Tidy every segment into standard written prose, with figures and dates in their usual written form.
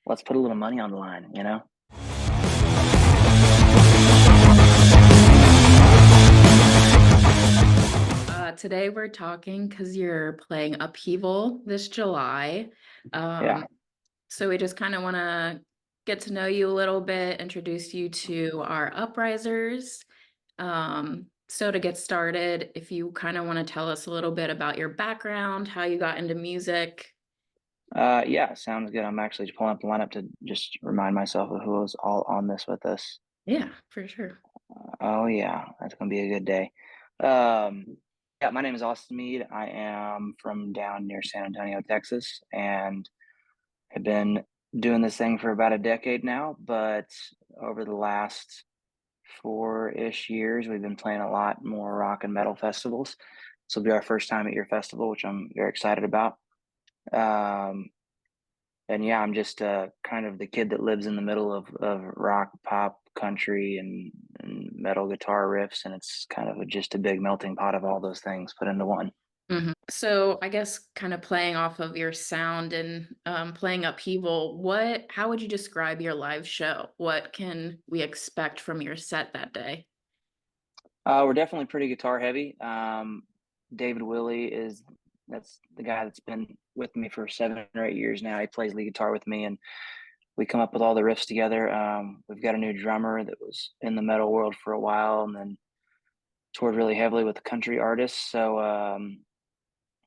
let's put a little money on the line, you know? Today we're talking because you're playing Upheaval this July. Yeah. Um, so we just kind of want to get to know you a little bit, introduce you to our uprisers. So to get started, if you kind of want to tell us a little bit about your background, how you got into music. Yeah, sounds good. I'm actually just pulling up the lineup to just remind myself of who was all on this with us. Yeah, for sure. Oh yeah, that's gonna be a good day. Um, yeah, my name is Austin Meade. I am from down near San Antonio, Texas, and have been doing this thing for about a decade now. But over the last 4-ish years, we've been playing a lot more rock and metal festivals. This will be our first time at your festival, which I'm very excited about. Um, and yeah, I'm just kind of the kid that lives in the middle of rock, pop, country, and metal guitar riffs, and it's kind of just a big melting pot of all those things put into one. So I guess kind of playing off of your sound and playing Upheaval, how would you describe your live show? What can we expect from your set that day? We're definitely pretty guitar heavy. David Willie that's the guy that's been with me for 7 or 8 years now. He plays lead guitar with me, and we come up with all the riffs together. We've got a new drummer that was in the metal world for a while, and then toured really heavily with country artists. So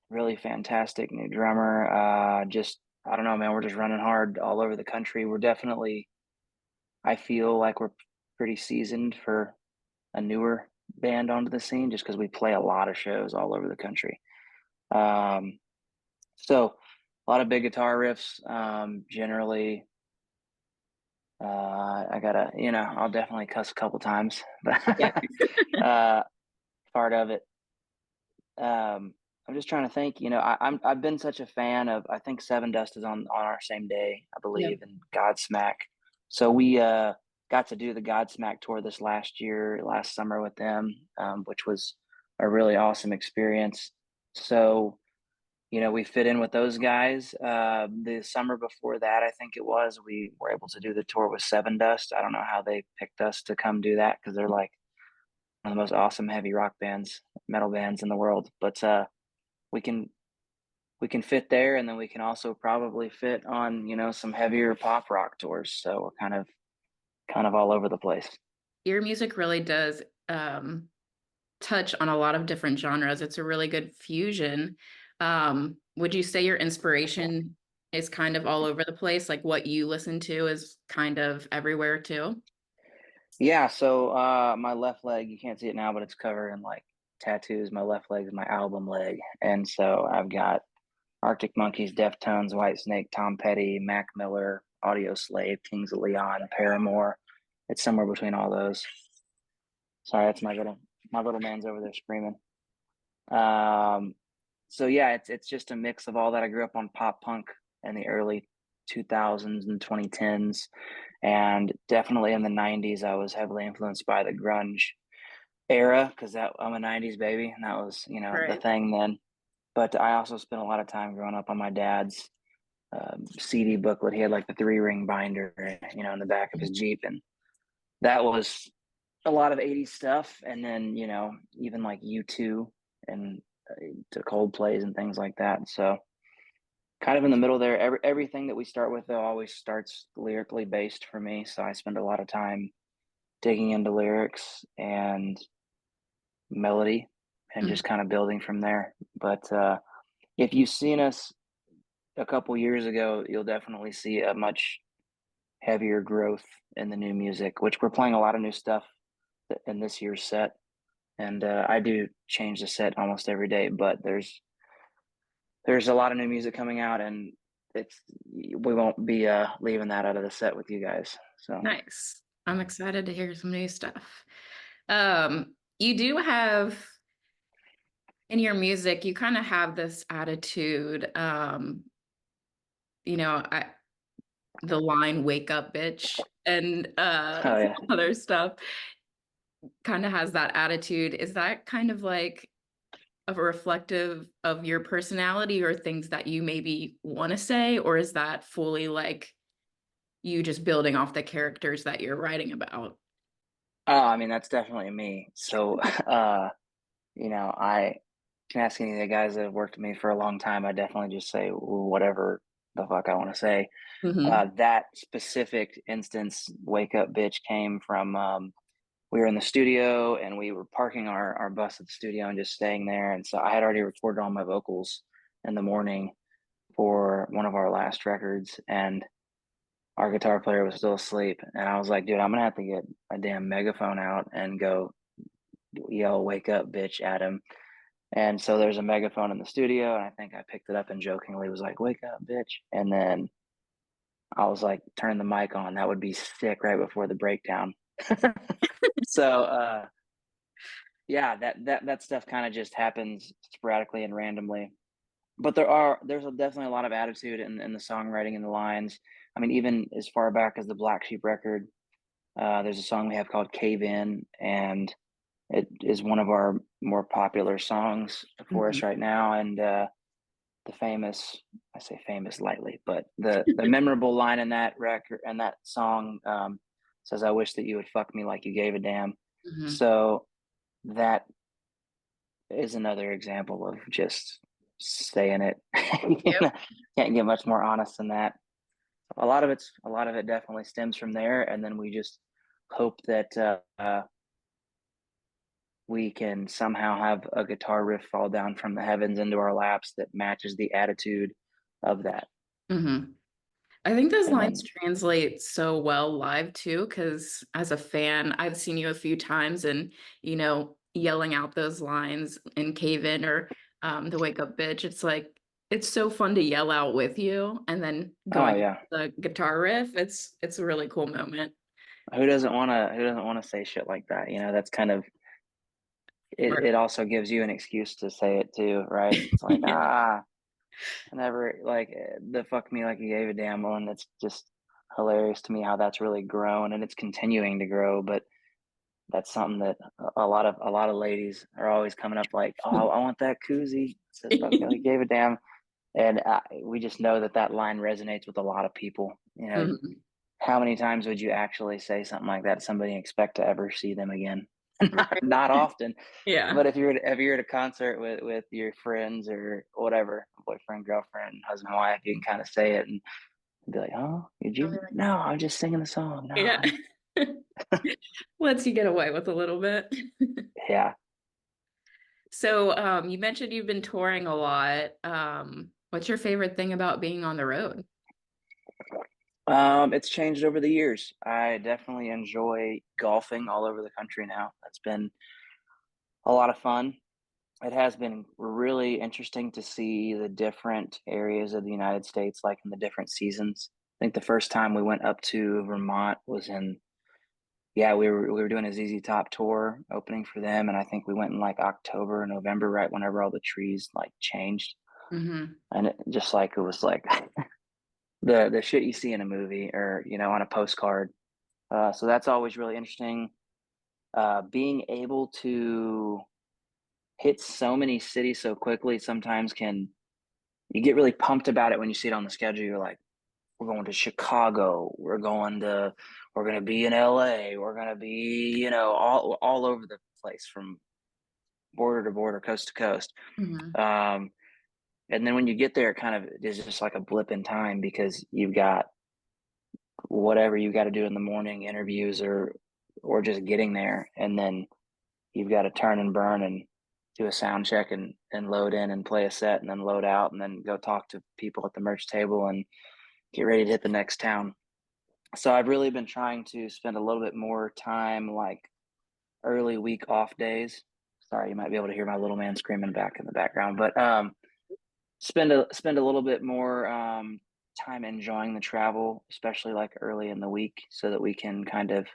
really fantastic new drummer. Just I don't know, man. We're just running hard all over the country. We're definitely. I feel like we're pretty seasoned for a newer band onto the scene, just because we play a lot of shows all over the country. Um, so a lot of big guitar riffs. Generally, I gotta, I'll definitely cuss a couple times, but Yeah. uh, part of it. I'm just trying to think. I've been such a fan of. I think Sevendust is on our same day, I Yep. believe, and Godsmack. So we got to do the Godsmack tour this last summer with them, which was a really awesome experience. So we fit in with those guys. The summer before that, I think it was, we were able to do the tour with Sevendust. I don't know how they picked us to come do that because they're like one of the most awesome heavy rock bands, metal bands in the world. But we can we can fit there, and then we can also probably fit on some heavier pop rock tours. So we're kind of all over the place. Your music really does touch on a lot of different genres. It's a really good fusion. Would you say your inspiration is kind of all over the place? Like what you listen to is kind of everywhere too? Yeah, so my left leg, you can't see it now, but it's covered in like tattoos. My left leg is my album leg, and so I've got Arctic Monkeys, Deftones, Whitesnake, Tom Petty, Mac Miller, Audio Slave, Kings of Leon, Paramore. It's somewhere between all those. Sorry, that's my little man's over there screaming. Um, so yeah, it's just a mix of all that. I grew up on pop punk in the early 2000s and 2010s, and definitely in the 90s, I was heavily influenced by the grunge era because that I'm a 90s baby, and that was the Right. thing then. But I also spent a lot of time growing up on my dad's CD booklet. He had like the 3-ring binder, in the back of his Jeep, and that was a lot of 80s stuff. And then even like U2 and to Coldplays and things like that. So kind of in the middle there. Everything that we start with though always starts lyrically based for me. So I spend a lot of time digging into lyrics and melody and Mhm. just kind of building from there. But if you've seen us a couple years ago, you'll definitely see a much heavier growth in the new music, which we're playing a lot of new stuff in this year's set. And I do change the set almost every day, but there's a lot of new music coming out, and we won't be leaving that out of the set with you guys. So Nice. I'm excited to hear some new stuff. You do have in your music, you kind of have this attitude, I the line "wake up, bitch," and oh yeah. other stuff kind of has that attitude. Is that kind of like a reflective of your personality or things that you maybe want to say, or is that fully like you just building off the characters that you're writing about? Oh, I mean, that's definitely me. So, I can ask any of the guys that have worked with me for a long time. I definitely just say whatever the fuck I want to say. Hmm. That specific instance, "Wake Up Bitch," came from we were in the studio and we were parking our bus at the studio and just staying there. And so I had already recorded all my vocals in the morning for one of our last records, and our guitar player was still asleep. And I was like, dude, I'm gonna have to get a damn megaphone out and go yell "Wake up, bitch" at him. And so there's a megaphone in the studio, and I think I picked it up and jokingly was like, "Wake up, bitch." And then I was like, turn the mic on. That would be sick right before the breakdown. So yeah, that stuff kind of just happens sporadically and randomly. But definitely a lot of attitude in the songwriting and the lines. I mean, even as far back as the Black Sheep record, there's a song we have called "Cave In," and it is one of our more popular songs for Hmm. us right now. And the famous, I say famous lightly, but the memorable line in that record and that song says, "I wish that you would fuck me like you gave a damn." Hmm. So that is another example of just saying it. Yep. Can't get much more honest than that. A lot of it definitely stems from there, and then we just hope that we can somehow have a guitar riff fall down from the heavens into our laps that matches the attitude of that. Hmm. I think those And lines then, translate so well live too, because as a fan, I've seen you a few times and, yelling out those lines in Cave In or the Wake Up Bitch. It's like, it's so fun to yell out with you and then oh going into yeah, the guitar riff. It's a really cool moment. who doesn't want to say shit like that? That's kind of it. Right. It also gives you an excuse to say it too, right? It's like, Yeah. I never like the "fuck me like you gave a damn" one. That's just hilarious to me how that's really grown and it's continuing to grow. But that's something that a lot of ladies are always coming up like, "Oh, I want that koozie." It says "fuck me like you gave a damn," and we just know that that line resonates with a lot of people. Mhm. How many times would you actually say something like that to somebody and expect to ever see them again? Right. Not often. Yeah. But if you're at a concert with your friends or whatever, boyfriend, girlfriend, husband, wife, you can kind of say it and be like, "Oh, did you? No, I'm just singing the song. No, Yeah. I'm Lets you get away with a little bit. yeah." So, you mentioned you've been touring a lot. What's your favorite thing about being on the road? It's changed over the years. I definitely enjoy golfing all over the country now. That's been a lot of fun. It has been really interesting to see the different areas of the United States, like in the different seasons. I think the first time we went up to Vermont was in, yeah, we were doing a ZZ Top tour opening for them, and I think we went in like October or November, right whenever all the trees like changed, Hmm. and it was like the shit you see in a movie or on a postcard. So that's always really interesting. Being able to hit so many cities so quickly sometimes can you get really pumped about it when you see it on the schedule. You're like, we're going to Chicago, we're going to be in LA, we're going to be all over the place from border to border, coast to coast. Hmm. Um, and then when you get there, it kind of is just like a blip in time because you've got whatever you got to do in the morning, interviews or just getting there, and then you've got to turn and burn and do a sound check and load in and play a set and then load out and then go talk to people at the merch table and get ready to hit the next town. So I've really been trying to spend a little bit more time like early week off days. Sorry, you might be able to hear my little man screaming back in the background, but spend a little bit more time enjoying the travel, especially like early in the week, so that we can kind of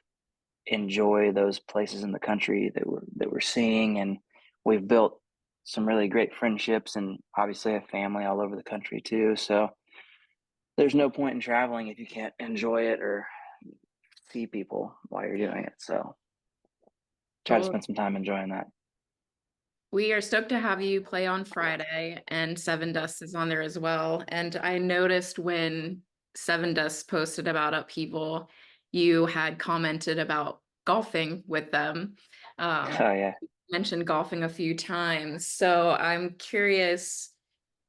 enjoy those places in the country that we're seeing. And we've built some really great friendships and obviously a family all over the country too. So there's no point in traveling if you can't enjoy it or see people while you're doing it. So try to Totally. spend some time enjoying that. We are stoked to have you play on Friday, and Sevendust is on there as well. And I noticed when Sevendust posted about Upheaval, you had commented about golfing with them. Oh yeah. Mentioned golfing a few times. So I'm curious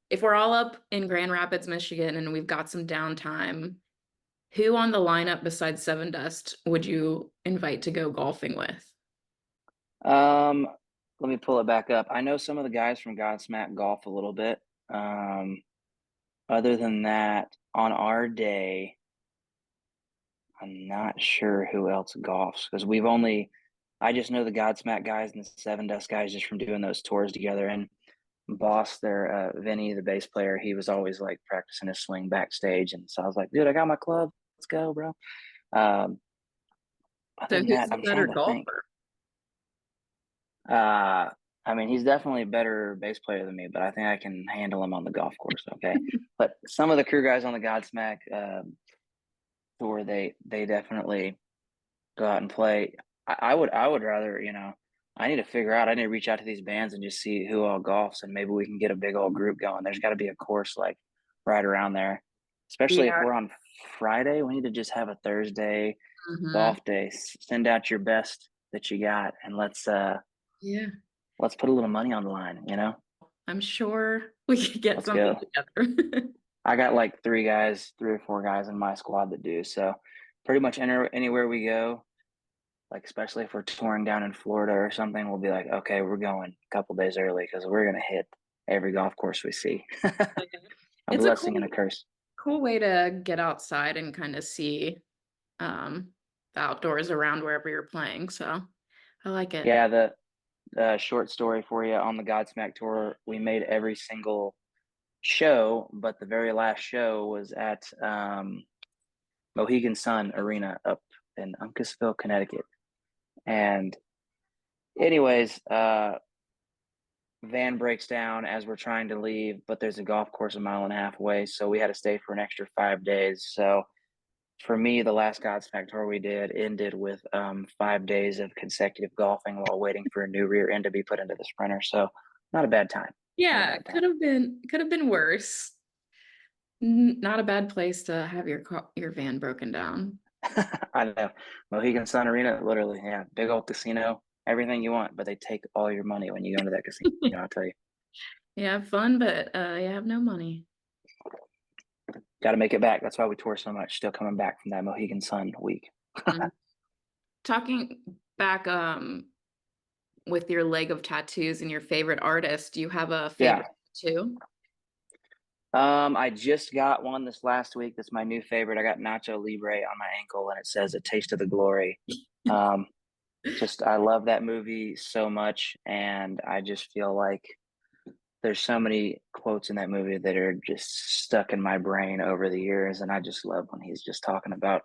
if we're all up in Grand Rapids, Michigan, and we've got some downtime, who on the lineup besides Sevendust would you invite to go golfing with? Um, Let me pull it back up. I know some of the guys from Godsmack golf a little bit. Um, Other than that, on our day, I'm not sure who else golfs because I just know the Godsmack guys and the Sevendust guys just from doing those tours together. And Boss there, Vinny, the bass player, he was always like practicing his swing backstage. And so I was like, dude, I got my club. Let's go, bro. Um, Other So than who's that, the I'm better trying to think. golfer? I mean, he's definitely a better bass player than me, but I think I can handle him on the golf course. Okay. But some of the crew guys on the Godsmack tour, they definitely go out and play. I would rather, I need to figure out. I need to reach out to these bands and just see who all golfs, and maybe we can get a big old group going. There's got to be a course like right around there, especially if Yeah. we're on Friday. We need to just have a Thursday Hmm. golf day. Send out your best that you got, and Yeah. let's put a little money on the line. I'm sure we could get Let's something go. together. I got like three or four guys in my squad that do. So pretty much anywhere we go, like especially if we're touring down in Florida or something, we'll be like, okay, we're going a couple days early because we're gonna hit every golf course we see. A It's a blessing and a curse. cool way to get outside and kind of see the outdoors around wherever you're playing. So I like it. Yeah, the short story for you on the Godsmack tour, we made every single show, but the very last show was at Mohegan Sun Arena up in Uncasville, Connecticut. And anyways, van breaks down as we're trying to leave, but there's a golf course a mile and a half away, so we had to stay for an extra 5 days. So for me, the last Godsmack tour we did ended with 5 days of consecutive golfing while waiting for a new rear end to be put into the Sprinter. So not a bad time. Not a Yeah, bad time. could have been worse. Not a bad place to have your van broken down. I know. Mohegan Sun Arena, literally, yeah, big old casino, everything you want, but they take all your money when you go into that casino, I'll tell you. You have fun, but you have no money. Got to make it back. That's why we tour so much. Still coming back from that Mohegan Sun week. Mhm. Talking back with your leg of tattoos and your favorite artist, do you have a Yeah. favorite tattoo? I just got one this last week. That's my new favorite. I got Nacho Libre on my ankle, and it says "A Taste of the Glory." Um, just I love that movie so much, and I just feel like there's so many quotes in that movie that are just stuck in my brain over the years, and I just love when he's just talking about,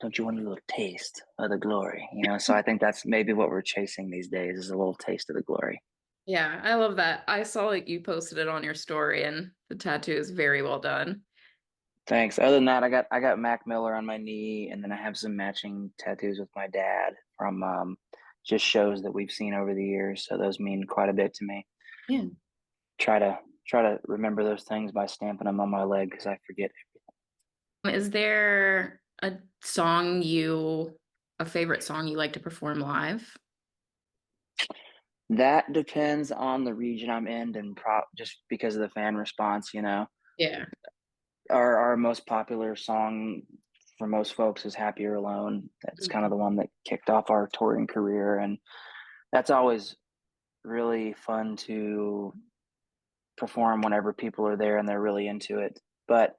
"Don't you want a little taste of the glory?" So I think that's maybe what we're chasing these days is a little taste of the glory. Yeah, I love that. I saw that you posted it on your story, and the tattoo is very well done. Thanks. Other than that, I got Mac Miller on my knee, and then I have some matching tattoos with my dad from just shows that we've seen over the years. So those mean quite a bit to me. Yeah. Try to remember those things by stamping them on my leg because I forget. Is there a favorite song you like to perform live? That depends on the region I'm in, and just because of the fan response. Yeah. Our most popular song for most folks is "Happier Alone." That's kind of the one that kicked off our touring career, and that's always really fun to perform whenever people are there and they're really into it. But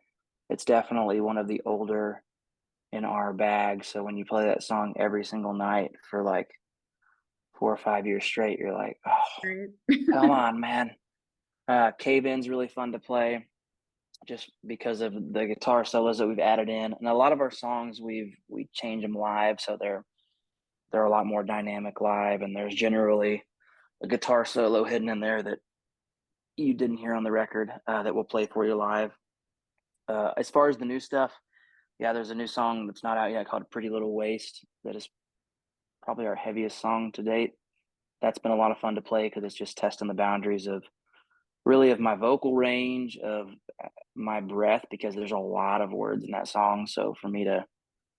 it's definitely one of the older in our bag. So when you play that song every single night for like 4 or 5 years straight, you're like, oh, Right. come on, man. Cave In's really fun to play just because of the guitar solos that we've added in. And a lot of our songs we change them live, so they're a lot more dynamic live, and there's generally a guitar solo hidden in there that you didn't hear on the record that we'll play for you live. As far as the new stuff, yeah, there's a new song that's not out yet called "Pretty Little Waste" that is probably our heaviest song to date. That's been a lot of fun to play because it's just testing the boundaries of really of my vocal range, of my breath, because there's a lot of words in that song. So for me to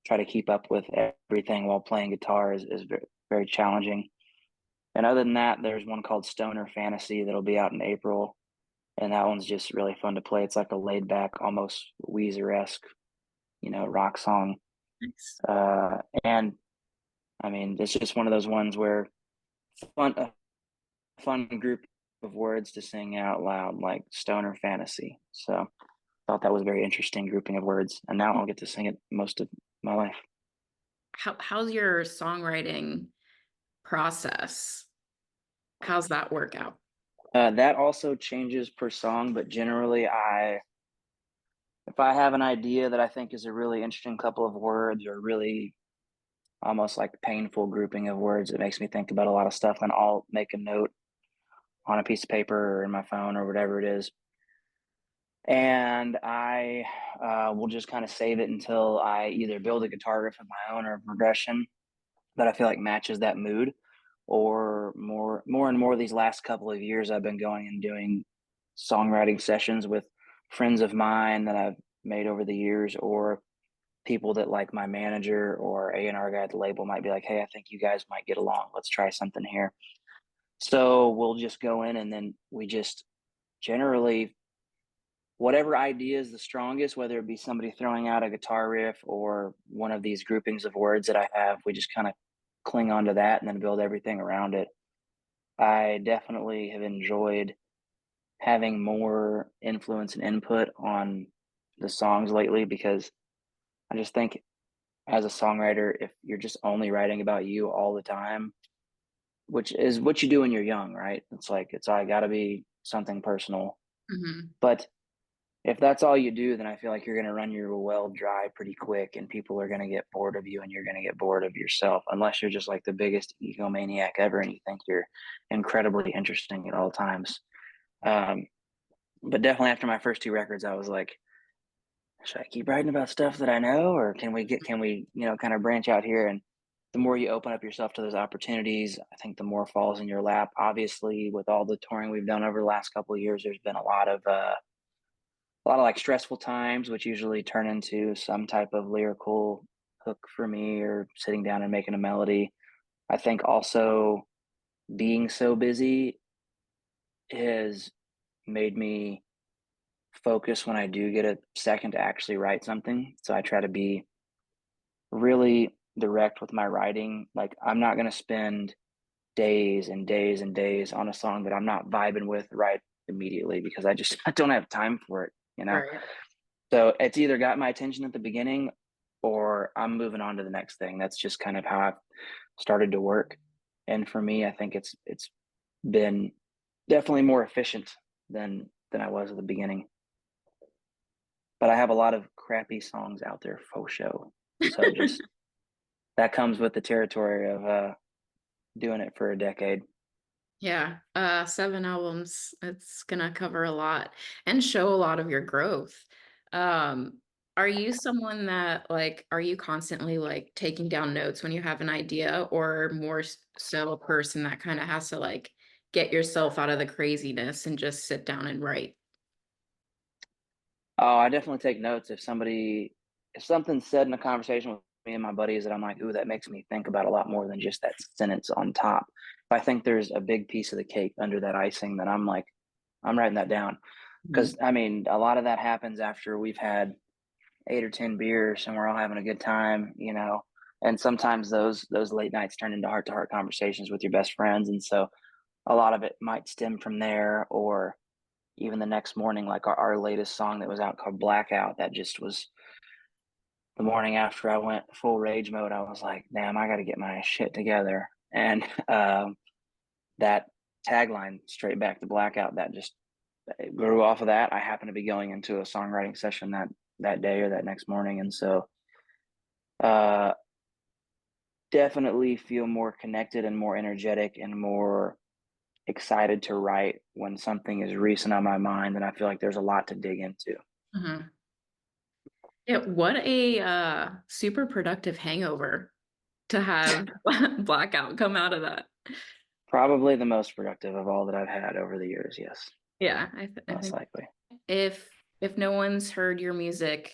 try to keep up with everything while playing guitar is very, very challenging. And other than that, there's one called Stoner Fantasy that'll be out in April. And that one's just really fun to play. It's like a laid back, almost Weezer-esque, rock song. Nice. And I mean, it's just one of those ones where a fun group of words to sing out loud, like Stoner Fantasy. So I thought that was a very interesting grouping of words. And now I'll get to sing it most of my life. How's your songwriting process? How's that work out? That also changes per song, but generally, if I have an idea that I think is a really interesting couple of words or really almost like painful grouping of words, it makes me think about a lot of stuff, and I'll make a note on a piece of paper or in my phone or whatever it is. And I will just kind of save it until I either build a guitar riff of my own or a progression that I feel like matches that mood. Or more and more these last couple of years, I've been going and doing songwriting sessions with friends of mine that I've made over the years, or people that like my manager or A&R guy at the label might be like, hey, I think you guys might get along. Let's try something here. So we'll just go in and then we just generally, whatever idea is the strongest, whether it be somebody throwing out a guitar riff or one of these groupings of words that I have, we just kind of cling on to that and then build everything around it. I definitely have enjoyed having more influence and input on the songs lately, because I just think as a songwriter, if you're just only writing about you all the time, which is what you do when you're young, right? It's like, it's I got to be something personal. Hmm. But if that's all you do, then I feel like you're going to run your well dry pretty quick, and people are going to get bored of you and you're going to get bored of yourself, unless you're just like the biggest egomaniac ever and you think you're incredibly interesting at all times. Um, but definitely after my first two records, I was like, should I keep writing about stuff that I know, or can we, kind of branch out here? And the more you open up yourself to those opportunities, I think the more falls in your lap. Obviously, with all the touring we've done over the last couple of years, there's been a lot of like stressful times, which usually turn into some type of lyrical hook for me, or sitting down and making a melody. I think also being so busy has made me focus when I do get a second to actually write something. So I try to be really direct with my writing. Like, I'm not going to spend days and days and days on a song that I'm not vibing with right immediately, because I don't have time for it. Right. So it's either got my attention at the beginning or I'm moving on to the next thing. That's just kind of how I've started to work. And for me, I think it's been definitely more efficient than I was at the beginning. But I have a lot of crappy songs out there, faux show. So just that comes with the territory of doing it for a decade. Yeah, 7 albums. It's gonna cover a lot and show a lot of your growth. Um, are you someone that like, are you constantly like taking down notes when you have an idea, or more so a person that kind of has to like get yourself out of the craziness and just sit down and write? Oh, I definitely take notes if something's said in a conversation with me and my buddies that I'm like, ooh, that makes me think about a lot more than just that sentence on top. If I think there's a big piece of the cake under that icing, then I'm like, I'm writing that down. Mhm. Because I mean, a lot of that happens after we've had 8 or 10 beers and we're all having a good time. And sometimes those late nights turn into heart to heart conversations with your best friends, and so a lot of it might stem from there, or even the next morning, like our latest song that was out called Blackout, that just was the morning after I went full rage mode. I was like, damn, I got to get my shit together. And that tagline, straight back to Blackout, that just grew off of that. I happened to be going into a songwriting session that day or that next morning. And so uh, definitely feel more connected and more energetic and more excited to write when something is recent on my mind. And I feel like there's a lot to dig into. Mhm. Yeah, what a super productive hangover to have blackout come out of that. Probably the most productive of all that I've had over the years, yes. Yeah, I most think likely. if no one's heard your music,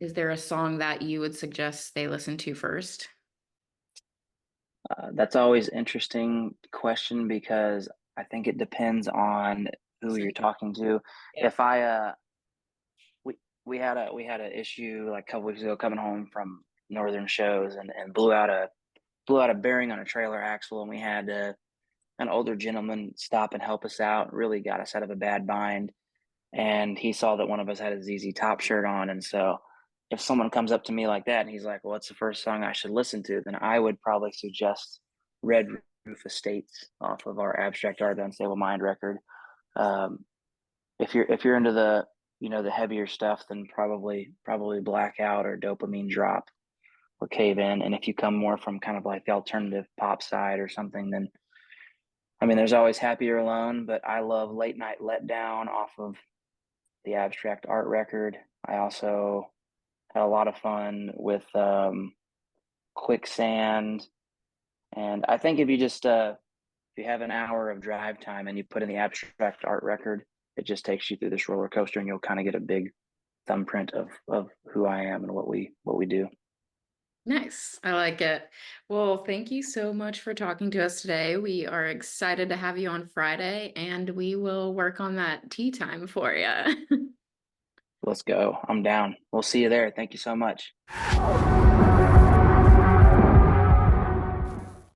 is there a song that you would suggest they listen to first? That's always interesting question because I think it depends on who you're talking to. If I we we had an issue like a couple weeks ago coming home from northern shows and blew out a bearing on a trailer axle, and we had an older gentleman stop and help us out. Really got us out of a bad bind, and he saw that one of us had a ZZ Top shirt on, and so if someone comes up to me like that and he's like, well, "What's the first song I should listen to?" Then I would probably suggest Red Roof Estates off of our Abstract Art Unstable Mind record. Um, if you're into the the heavier stuff, then probably Blackout or Dopamine Drop or Cave In. And if you come more from kind of like the alternative pop side or something, then I mean, there's always Happier Alone, but I love Late Night Letdown off of the Abstract Art record. I also had a lot of fun with Quicksand, and I think if you have an hour of drive time and you put in the Abstract Art record, it just takes you through this roller coaster, and you'll kind of get a big thumbprint of who I am and what we do. Nice. I like it. Well, thank you so much for talking to us today. We are excited to have you on Friday, and we will work on that tea time for you. Let's go. I'm down. We'll see you there. Thank you so much.